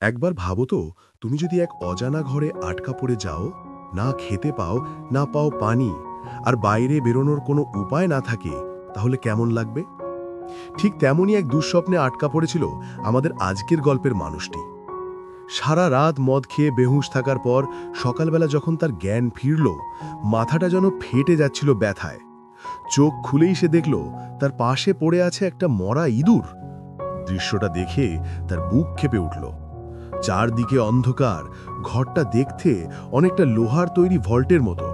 একবার ভাবো তো, তুমি যদি এক অজানা ঘরে আটকা পড়ে যাও, না খেতে পাও, না পাও পানি, আর বাইরে বেরোনোর কোনো উপায় না থাকে, তাহলে কেমন লাগবে? ঠিক তেমনই এক দুঃস্বপ্নে আটকা পড়েছিল আমাদের আজকের গল্পের মানুষটি। সারা রাত মদ খেয়ে বেহুঁশ থাকার পর সকালবেলা যখন তার জ্ঞান ফিরল, মাথাটা যেন ফেটে যাচ্ছিল ব্যথায়। চোখ খুলেই সে দেখল তার পাশে পড়ে আছে একটা মরা ইঁদুর। দৃশ্যটা দেখে তার বুক ক্ষেপে উঠল। চারদিকে অন্ধকার, ঘরটা দেখতে অনেকটা লোহার তৈরি ভল্টের মতো।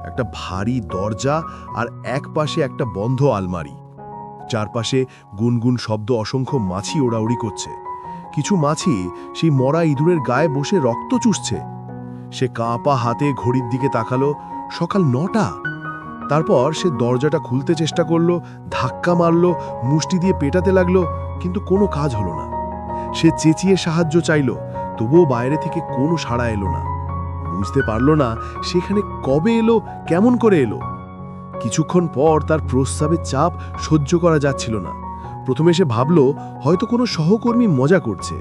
একটা ভারী দরজা আর এক পাশে একটা বন্ধ আলমারি। চারপাশে গুনগুন শব্দ, অসংখ্য মাছি ওড়াউড়ি করছে। কিছু মাছি সেই মরা ইঁদুরের গায়ে বসে রক্ত চুষছে। সে কাঁপা হাতে ঘড়ির দিকে তাকালো, সকাল 9টা। তারপর সে দরজাটা খুলতে চেষ্টা করলো, ধাক্কা মারল, মুষ্টি দিয়ে পেটাতে লাগলো, কিন্তু কোনো কাজ হলো না। সে চেঁচিয়ে সাহায্য চাইল, তবুও বাইরে থেকে কোনো সাড়া এলো না। বুঝতে পারল না সেখানে কবে এলো, কেমন করে এলো। কিছুক্ষণ পর তার প্রস্রাবের চাপ সহ্য করা যাচ্ছিল না। প্রথমে সে ভাবল হয়তো কোনো সহকর্মী মজা করছে।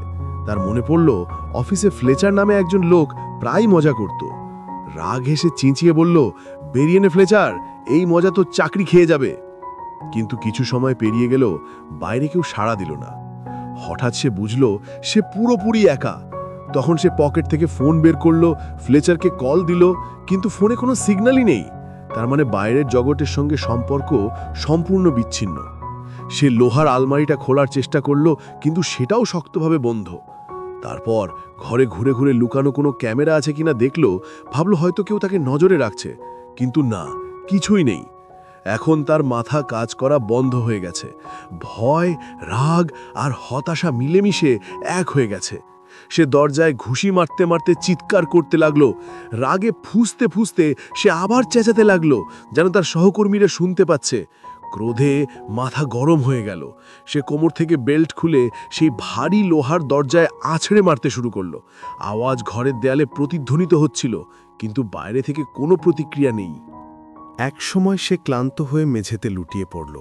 তার মনে পড়ল অফিসে ফ্লেচার নামে একজন লোক প্রায় মজা করত। রাগ হেসে চেঁচিয়ে বলল, বেরিয়ে নে ফ্লেচার, এই মজা তো চাকরি খেয়ে যাবে। কিন্তু কিছু সময় পেরিয়ে গেল, বাইরে কেউ সাড়া দিল না। হঠাৎ সে বুঝল সে পুরোপুরি একা। তখন সে পকেট থেকে ফোন বের করলো, ফ্লেচারকে কল দিল, কিন্তু ফোনে কোনো সিগন্যালই নেই। তার মানে বাইরের জগতের সঙ্গে সম্পর্ক সম্পূর্ণ বিচ্ছিন্ন। সে লোহার আলমারিটা খোলার চেষ্টা করলো, কিন্তু সেটাও শক্তভাবে বন্ধ। তারপর ঘরে ঘুরে ঘুরে লুকানো কোনো ক্যামেরা আছে কিনা দেখলো, ভাবলো হয়তো কেউ তাকে নজরে রাখছে, কিন্তু না, কিছুই নেই। এখন তার মাথা কাজ করা বন্ধ হয়ে গেছে। ভয়, রাগ আর হতাশা মিলেমিশে এক হয়ে গেছে। সে দরজায় ঘুষি মারতে মারতে চিৎকার করতে লাগলো। রাগে ফুঁসতে ফুঁসতে সে আবার চেঁচাতে লাগলো, যেন তার সহকর্মীরা শুনতে পাচ্ছে। ক্রোধে মাথা গরম হয়ে গেল। সে কোমর থেকে বেল্ট খুলে সেই ভারী লোহার দরজায় আছড়ে মারতে শুরু করলো। আওয়াজ ঘরের দেয়ালে প্রতিধ্বনিত হচ্ছিল, কিন্তু বাইরে থেকে কোনো প্রতিক্রিয়া নেই। একসময় সে ক্লান্ত হয়ে মেঝেতে লুটিয়ে পড়ল।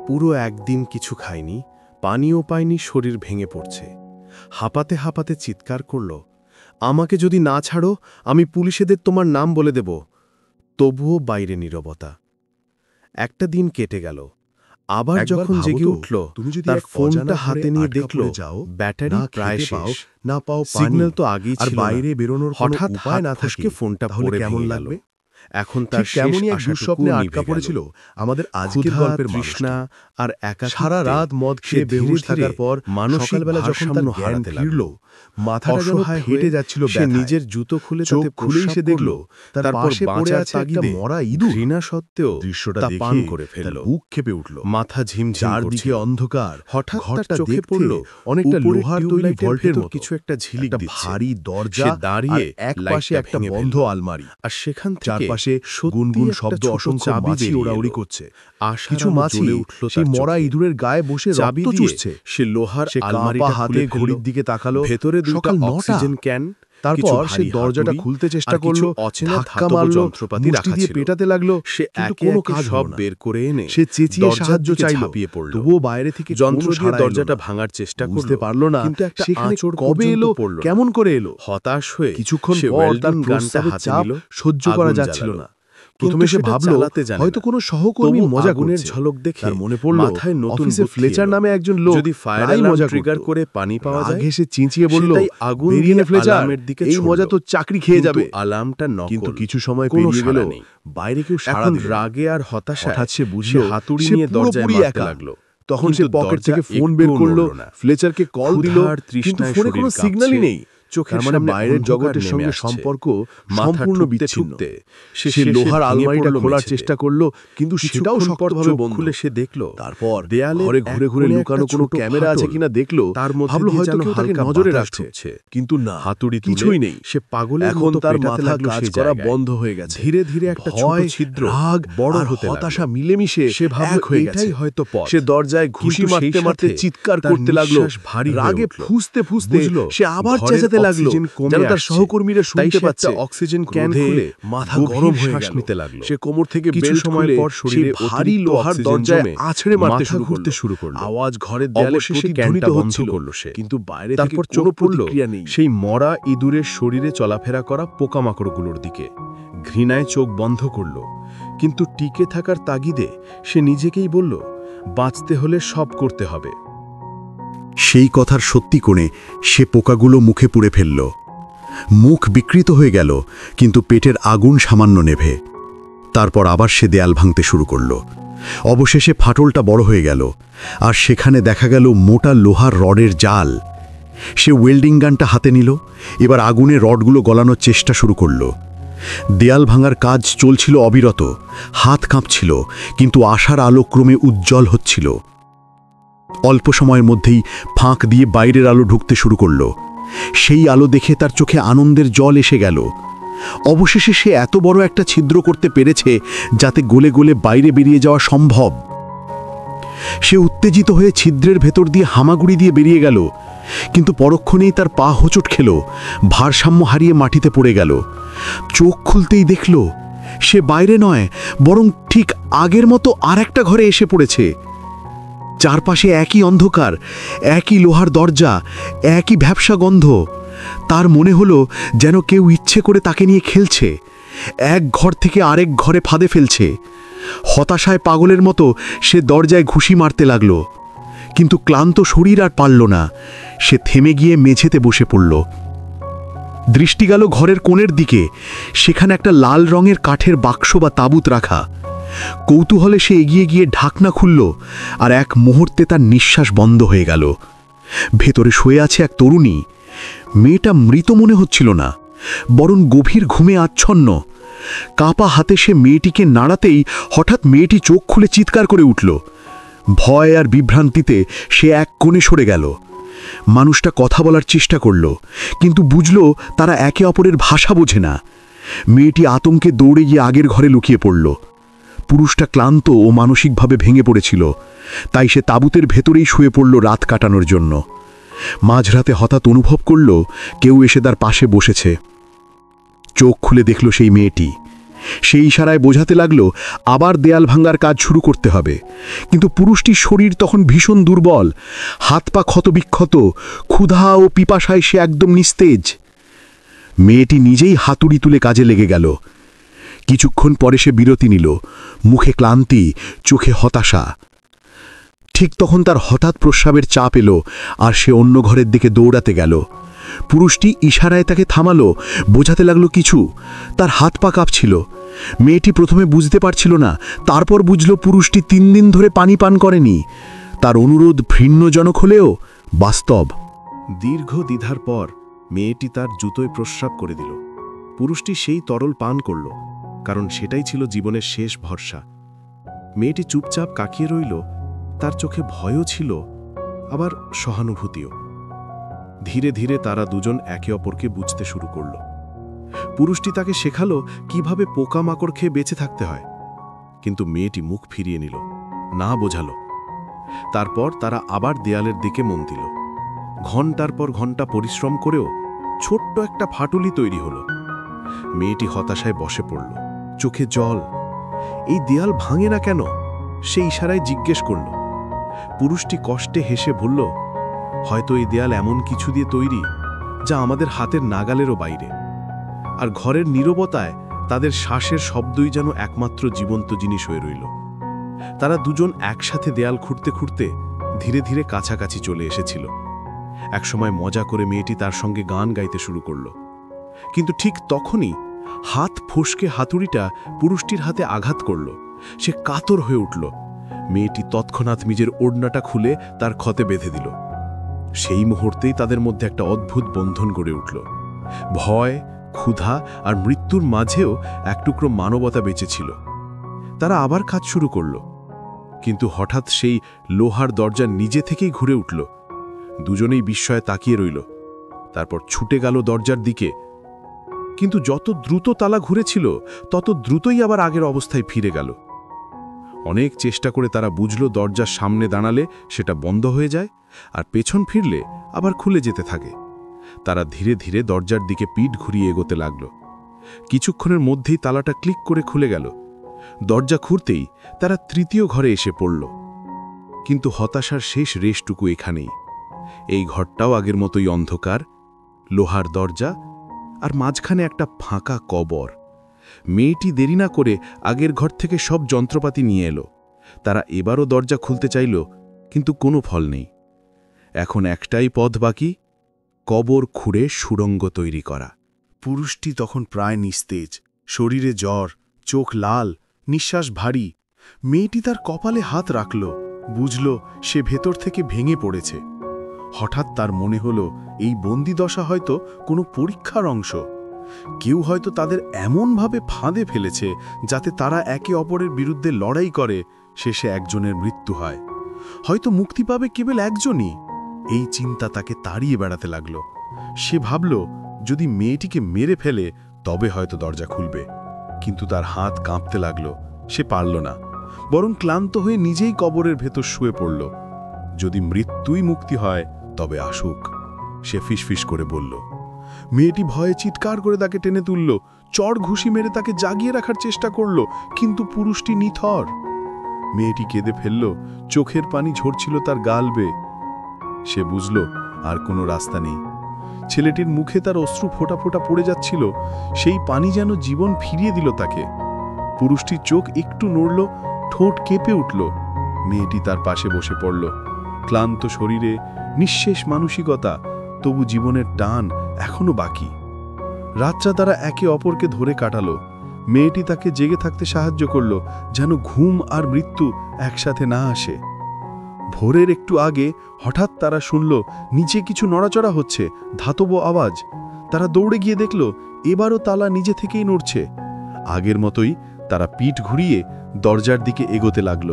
পুরো একদিন কিছু খায়নি, পানিও পায়নি, শরীর ভেঙে পড়ছে। হাঁপাতে হাঁপাতে চিৎকার করল, আমাকে যদি না ছাড়ো, আমি পুলিশেদের তোমার নাম বলে দেব। তবুও বাইরে নীরবতা। একটা দিন কেটে গেল। আবার যখন জেগে উঠল, তার ফোনটা হাতে নিয়ে দেখল ব্যাটারি প্রায় শেষ। না পাও সিগন্যাল তো আগেই আর ছিল, বাইরে বেরোনোর হঠাৎ উপায় না থাকে, ফোনটা তাহলে পড়ে কেমন ভেঙে গেল। লাগবে? এখন তার ঠিক তেমনই এক শেষ দুঃস্বপ্নে আশাটুকুও আটকা নিভে পড়েছিল গেল। আমাদের আজকের ক্ষুধা, গল্পের তৃষ্ণা মানুষটি। আর একাকিত্বে সারা রাত মদ সে খেয়ে বেহুঁশ ধীরে থাকার ধীরে পর মানসিক সকালবেলা যখন তার ভারসাম্য জ্ঞান হারাতে ফিরল, লাগল। মাথাটা যেন অসহায় ফেটে হয়ে যাচ্ছিল সে ব্যথায়। নিজের জুতো খুলে চোখ তাতে খুলেই সে প্রস্রাব দেখল করল। তার তারপর পাশে পড়ে বাঁচার আছে একটা তাগিদে মরা ইঁদুর। ঘৃণা সত্ত্বেও দৃশ্যটা তা পান দেখে করে তার ফেলল। বুক ক্ষেপে উঠল। মাথা ঝিমঝিম চারদিকে করছিল। অন্ধকার, হঠাৎ তার ঘরটা চোখে দেখতে পড়ল অনেকটা উপরের লোহার তৈরি টিউবলাইটের ভল্টের ভেতর মতো। কিছু একটা ঝিলিক একটা দিচ্ছে। ভারী দরজা সে দাঁড়িয়ে আর এক পাশে লাইটটা একটা ভেঙে বন্ধ ফেলল। আলমারি। আর সেখান থেকে চারপাশে সত্যিই গুনগুন একটা শব্দ, ছোট অসংখ্য চাবি মাছি বেরিয়ে ওড়াউড়ি এলো। করছে। আশার কিছু আলো মাছি জ্বলে উঠল সেই তার মরা চোখে। ইঁদুরের গায়ে বসে চাবি রক্ত দিয়ে চুষছে। সে লোহার সে কাঁপা আলমারিটা হাতে খুলে ফেলল। ঘড়ির দিকে তাকালো, ভেতরে দুটো সকাল 9টা। অক্সিজেন ক্যান, কিছু তারপর সে ভারী দরজাটা হাতুড়ি খুলতে চেষ্টা আর কিছু করলো, অচেনা ধাক্কা ধাতব মারল, যন্ত্রপাতি মুষ্টি রাখা দিয়ে ছিল। পেটাতে লাগলো, সে কিন্তু একে কোনো একে কাজ সব হলো না। বের করে এনে সে চেঁচিয়ে দরজার সাহায্য দিকে চাইল, ঝাঁপিয়ে পড়ল। তবুও বাইরে থেকে যন্ত্র কোনো দিয়ে সাড়া এলো দরজাটা না। ভাঙার চেষ্টা করল, বুঝতে পারল না কিন্তু একটা সেখানে আঁচড় কবে পর্যন্ত এলো, পড়ল না। কেমন করে এলো। হতাশ হয়ে কিছুক্ষণ সে পর তার ওয়েল্ডিং গানটা প্রস্রাবের হাতে চাপ নিল, সহ্য আগুন করা যাচ্ছিল জ্বালালো। না। প্রথমে সে সেটা ভাবল চালাতে জানে হয়তো না। কোনো সহকর্মী তবু মজা আগুনের করছে। ঝলক দেখে তার মনে পড়ল মাথায় নতুন অফিসে বুদ্ধি ফ্লেচার এলো। নামে একজন লোক যদি ফায়ার প্রায় অ্যালার্ম মজা ট্রিগার করত। করে পানি পাওয়া রাগ যায়, হেসে চেঁচিয়ে বলল, সেটাই আগুন বেরিয়ে দিয়ে নে ফ্লেচার, আলার্মের দিকে এই মজা ছুড়ল। তো চাকরি খেয়ে কিন্তু যাবে। আলার্মটা নকল। কিন্তু কিছু সময় কোনো পেরিয়ে গেল, সাড়া নেই। বাইরে কেউ সাড়া এখন দিল না। রাগে আর হতাশায় হঠাৎ সে বুঝল হাতুড়ি সে নিয়ে দরজায় পুরোপুরি মারতে একা। লাগলো। তখন সে কিন্তু পকেট দরজা থেকে ফোন বের একটুও করলো, নড়ল না। ফ্লেচারকে কল দিল, ক্ষুধা আর কিন্তু তৃষ্ণায় ফোনে কোনো শরীর সিগন্যালই কাঁপছে। নেই। চোখের তার মানে সামনে বাইরের অন্ধকার জগতের নেমে সঙ্গে আসছে। সম্পর্ক মাথা সম্পূর্ণ ঠুকতে বিচ্ছিন্ন। ঠুকতে সে শেষে লোহার ভেঙে আলমারিটা পড়ল খোলার মেঝেতে। চেষ্টা করলো, কিন্তু সেটাও কিছুক্ষণ পর শক্তভাবে চোখ বন্ধ। খুলে সে দেখল তারপর দেয়ালের ঘরে ঘুরে এক ঘুরে কোণে লুকানো একটা কোনো ছোট ক্যামেরা আছে ফাটল। কিনা দেখলো, তার মধ্যে ভাবলো দিয়ে হয়তো যেন কেউ তাকে হালকা নজরে বাতাস রাখছে, ঢুকছে। কিন্তু না, হাতুড়ি তুলে কিছুই নেই। সে পাগলের এখন মতো তার পেটাতে মাথা লাগলো কাজ সেই করা জায়গায়। বন্ধ হয়ে গেছে। ধীরে ধীরে একটা ছোট ভয়, ছিদ্র রাগ বড় আর হতে হতাশা লাগলো। মিলেমিশে সে ভাবল এক হয়ে এটাই গেছে। হয়তো পথ। সে দরজায় ঘুষি কিন্তু সেই মারতে মারতে সাথে চিৎকার তার করতে লাগলো। নিঃশ্বাস ভারী হয়ে রাগে উঠল। ফুঁসতে ফুঁসতে বুঝল সে আবার ঘরের চেঁচাতে লাগলো, অক্সিজেন কমে যেন তার আসছে। সহকর্মীরা তাই শুনতে সে পাচ্ছে। একটা অক্সিজেন ক্যান ক্রোধে খুলে মাথা গভীর গরম হয়ে শ্বাস গেল। নিতে লাগলো। সে কোমর থেকে কিছু বেল্ট সময় খুলে পর শরীরে সেই ভারী অতিরিক্ত লোহার অক্সিজেন দরজায় জমে আছড়ে মারতে মাথা ঘুরতে শুরু করলো। আওয়াজ ঘরের দেয়ালে অবশেষে প্রতিধ্বনিত ক্যানটা বন্ধ হচ্ছিল, করলো সে। কিন্তু বাইরে থেকে তারপর কোনো চোখ পড়ল প্রতিক্রিয়া নেই। সেই মরা ইঁদুরের শরীরে চলাফেরা করা পোকামাকড়গুলোর দিকে। ঘৃণায় চোখ বন্ধ করল, কিন্তু টিকে থাকার তাগিদে সে নিজেকেই বলল, বাঁচতে হলে সব করতে হবে। সেই কথার সত্যি কোণে সে পোকাগুলো মুখে পুড়ে ফেলল। মুখ বিকৃত হয়ে গেল, কিন্তু পেটের আগুন সামান্য নেভে। তারপর আবার সে দেয়াল ভাঙতে শুরু করল। অবশেষে ফাটলটা বড় হয়ে গেল, আর সেখানে দেখা গেল মোটা লোহার রডের জাল। সে ওয়েল্ডিং গানটা হাতে নিল, এবার আগুনে রডগুলো গলানোর চেষ্টা শুরু করল। দেয়াল ভাঙার কাজ চলছিল অবিরত, হাত কাঁপছিল, কিন্তু আশার আলো ক্রমে উজ্জ্বল হচ্ছিল। অল্প সময়ের মধ্যেই ফাঁক দিয়ে বাইরের আলো ঢুকতে শুরু করল। সেই আলো দেখে তার চোখে আনন্দের জল এসে গেল। অবশেষে সে এত বড় একটা ছিদ্র করতে পেরেছে যাতে গলে গলে বাইরে বেরিয়ে যাওয়া সম্ভব। সে উত্তেজিত হয়ে ছিদ্রের ভেতর দিয়ে হামাগুড়ি দিয়ে বেরিয়ে গেল, কিন্তু পরক্ষণেই তার পা হোঁচট খেল, ভারসাম্য হারিয়ে মাটিতে পড়ে গেল। চোখ খুলতেই দেখল সে বাইরে নয়, বরং ঠিক আগের মতো আর একটা ঘরে এসে পড়েছে। চারপাশে একই অন্ধকার, একই লোহার দরজা, একই ভ্যাপসা গন্ধ। তার মনে হলো যেন কেউ ইচ্ছে করে তাকে নিয়ে খেলছে, এক ঘর থেকে আরেক ঘরে ফাঁদে ফেলছে। হতাশায় পাগলের মতো সে দরজায় ঘুষি মারতে লাগল, কিন্তু ক্লান্ত শরীর আর পারল না। সে থেমে গিয়ে মেঝেতে বসে পড়ল। দৃষ্টি গেল ঘরের কোণের দিকে, সেখানে একটা লাল রঙের কাঠের বাক্স বা তাঁবুত রাখা। কৌতূহলে সে এগিয়ে গিয়ে ঢাকনা খুলল, আর এক মুহূর্তে তার নিঃশ্বাস বন্ধ হয়ে গেল। ভেতরে শুয়ে আছে এক তরুণী। মেয়েটা মৃত মনে হচ্ছিল না, বরং গভীর ঘুমে আচ্ছন্ন। কাঁপা হাতে সে মেয়েটিকে নাড়াতেই হঠাৎ মেয়েটি চোখ খুলে চিৎকার করে উঠল। ভয় আর বিভ্রান্তিতে সে এক কোণে সরে গেল। মানুষটা কথা বলার চেষ্টা করল, কিন্তু বুঝল তারা একে অপরের ভাষা বোঝে না। মেয়েটি আতঙ্কে দৌড়ে গিয়ে আগের ঘরে লুকিয়ে পড়ল। পুরুষটা ক্লান্ত ও মানসিকভাবে ভেঙে পড়েছিল, তাই সে তাঁবুতের ভেতরেই শুয়ে পড়ল রাত কাটানোর জন্য। মাঝরাতে হঠাৎ অনুভব করল কেউ এসে তার পাশে বসেছে। চোখ খুলে দেখল সেই মেয়েটি। সেই ইশারায় বোঝাতে লাগলো আবার দেয়াল ভাঙার কাজ শুরু করতে হবে, কিন্তু পুরুষটির শরীর তখন ভীষণ দুর্বল, হাত পা ক্ষতবিক্ষত, ক্ষুধা ও পিপাসায় সে একদম নিস্তেজ। মেয়েটি নিজেই হাতুড়ি তুলে কাজে লেগে গেল। কিছুক্ষণ পরে সে বিরতি নিল, মুখে ক্লান্তি, চোখে হতাশা। ঠিক তখন তার হঠাৎ প্রস্রাবের চাপ এলো, আর সে অন্য ঘরের দিকে দৌড়াতে গেল। পুরুষটি ইশারায় তাকে থামালো, বোঝাতে লাগলো কিছু। তার হাত পা কাঁপছিল। মেয়েটি প্রথমে বুঝতে পারছিল না, তারপর বুঝল পুরুষটি 3 দিন ধরে পানি পান করেনি। তার অনুরোধ ঘৃণ্যজনক হলেও বাস্তব। দীর্ঘ দ্বিধার পর মেয়েটি তার জুতোয় প্রস্রাব করে দিল। পুরুষটি সেই তরল পান করল, কারণ সেটাই ছিল জীবনের শেষ ভরসা। মেয়েটি চুপচাপ কাকিয়ে রইল, তার চোখে ভয়ও ছিল, আবার সহানুভূতিও। ধীরে ধীরে তারা দুজন একে অপরকে বুঝতে শুরু করল। পুরুষটি তাকে শেখালো কিভাবে পোকামাকড় খেয়ে বেঁচে থাকতে হয়, কিন্তু মেয়েটি মুখ ফিরিয়ে নিল, না বোঝালো। তারপর তারা আবার দেয়ালের দিকে মন দিল। ঘণ্টার পর ঘণ্টা পরিশ্রম করেও ছোট্ট একটা ফাটুলি তৈরি হলো। মেয়েটি হতাশায় বসে পড়ল, চোখে জল। এই দেয়াল ভাঙে না কেন? সে ইশারায় জিজ্ঞেস করল। পুরুষটি কষ্টে হেসে বলল, হয়তো এই দেয়াল এমন কিছু দিয়ে তৈরি যা আমাদের হাতের নাগালেরও বাইরে। আর ঘরের নীরবতায় তাদের শ্বাসের শব্দই যেন একমাত্র জীবন্ত জিনিস হয়ে রইল। তারা দুজন একসাথে দেয়াল খুঁড়তে খুঁড়তে ধীরে ধীরে কাছাকাছি চলে এসেছিল। একসময় মজা করে মেয়েটি তার সঙ্গে গান গাইতে শুরু করল, কিন্তু ঠিক তখনই হাত ফসকে হাতুড়িটা পুরুষটির হাতে আঘাত করল। সে কাতর হয়ে উঠল। মেয়েটি তৎক্ষণাৎ নিজের ওড়নাটা খুলে তার ক্ষতে বেঁধে দিল। সেই মুহূর্তেই তাদের মধ্যে একটা অদ্ভুত বন্ধন গড়ে উঠল। ভয়, ক্ষুধা আর মৃত্যুর মাঝেও এক টুকরো মানবতা বেঁচেছিল। তারা আবার কাজ শুরু করল, কিন্তু হঠাৎ সেই লোহার দরজা নিজে থেকেই ঘুরে উঠল। দুজনেই বিস্ময়ে তাকিয়ে রইল, তারপর ছুটে গেল দরজার দিকে। কিন্তু যত দ্রুত তালা ঘুরেছিল তত দ্রুতই আবার আগের অবস্থায় ফিরে গেল। অনেক চেষ্টা করে তারা বুঝল দরজার সামনে দাঁড়ালে সেটা বন্ধ হয়ে যায়, আর পেছন ফিরলে আবার খুলে যেতে থাকে। তারা ধীরে ধীরে দরজার দিকে পিঠ ঘুরিয়ে এগোতে লাগল। কিছুক্ষণের মধ্যেই তালাটা ক্লিক করে খুলে গেল। দরজা খুঁড়তেই তারা তৃতীয় ঘরে এসে পড়ল। কিন্তু হতাশার শেষ রেশটুকু এখানেই। এই ঘরটাও আগের মতোই অন্ধকার, লোহার দরজা, আর মাঝখানে একটা ফাঁকা কবর। মেয়েটি দেরি না করে আগের ঘর থেকে সব যন্ত্রপাতি নিয়ে এলো। তারা এবারও দরজা খুলতে চাইল, কিন্তু কোনো ফল নেই। এখন একটাই পথ বাকি, কবর খুঁড়ে সুড়ঙ্গ তৈরি করা। পুরুষটি তখন প্রায় নিস্তেজ, শরীরে জ্বর, চোখ লাল, নিঃশ্বাস ভারী। মেয়েটি তার কপালে হাত রাখল, বুঝল সে ভেতর থেকে ভেঙে পড়েছে। হঠাৎ তার মনে হল এই বন্দিদশা হয়তো কোনো পরীক্ষার অংশ। কেউ হয়তো তাদের এমনভাবে ফাঁদে ফেলেছে যাতে তারা একে অপরের বিরুদ্ধে লড়াই করে, শেষে একজনের মৃত্যু হয়। হয়তো মুক্তি পাবে কেবল একজনই। এই চিন্তা তাকে তাড়িয়ে বেড়াতে লাগল। সে ভাবল, যদি মেয়েটিকে মেরে ফেলে তবে হয়তো দরজা খুলবে। কিন্তু তার হাত কাঁপতে লাগল, সে পারল না, বরং ক্লান্ত হয়ে নিজেই কবরের ভেতর শুয়ে পড়ল। যদি মৃত্যুই মুক্তি হয় তবে আসুক, সে ফিসফিস করে বলল। মেয়েটি ভয়ে চিৎকার করে তাকে টেনে তুলল, চড় ঘুষি মেরে তাকে জাগিয়ে রাখার চেষ্টা করল, কিন্তু পুরুষটি নিথর। মেয়েটি কেঁদে ফেলল, চোখের পানি ঝরছিল তার গাল বেয়ে। সে বুঝল আর কোনো রাস্তা নেই। ছেলেটির মুখে তার অশ্রু ফোঁটা ফোঁটা পড়ে যাচ্ছিল, সেই পানি যেন জীবন ফিরিয়ে দিল তাকে। পুরুষটির চোখ একটু নড়ল, ঠোঁট কেঁপে উঠল। মেয়েটি তার পাশে বসে পড়ল, ক্লান্ত শরীরে, নিঃশেষ মানসিকতা, তবু জীবনের টান এখনো বাকি। রাতটা তারা একে অপরকে ধরে কাটালো। মেয়েটি তাকে জেগে থাকতে সাহায্য করল, যেন ঘুম আর মৃত্যু একসাথে না আসে। ভোরের একটু আগে হঠাৎ তারা শুনল নিচে কিছু নড়াচড়া হচ্ছে, ধাতব আওয়াজ। তারা দৌড়ে গিয়ে দেখল এবারও তালা নিজে থেকেই নড়ছে। আগের মতোই তারা পিঠ ঘুরিয়ে দরজার দিকে এগোতে লাগল।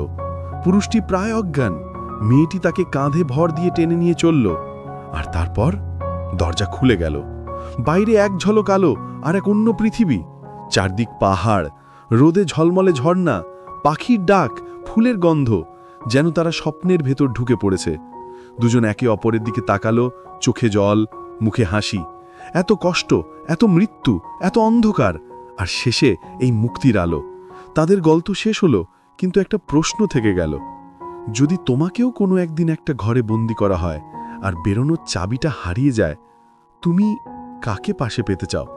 পুরুষটি প্রায় অজ্ঞান, মেয়েটি তাকে কাঁধে ভর দিয়ে টেনে নিয়ে চলল। আর তারপর দরজা খুলে গেল। বাইরে এক ঝলক আলো আর এক অন্য পৃথিবী। চারদিক পাহাড়, রোদে ঝলমলে ঝর্ণা, পাখির ডাক, ফুলের গন্ধ, যেন তারা স্বপ্নের ভেতর ঢুকে পড়েছে। দুজন একে অপরের দিকে তাকালো, চোখে জল, মুখে হাসি। এত কষ্ট, এত মৃত্যু, এত অন্ধকার, আর শেষে এই মুক্তির আলো। তাদের গল্প শেষ হলো, কিন্তু একটা প্রশ্ন থেকে গেল। যদি তোমাকেও কোনো একদিন একটা ঘরে বন্দি করা হয় আর বেরোনোর চাবিটা হারিয়ে যায়, তুমি কাকে পাশে পেতে চাও?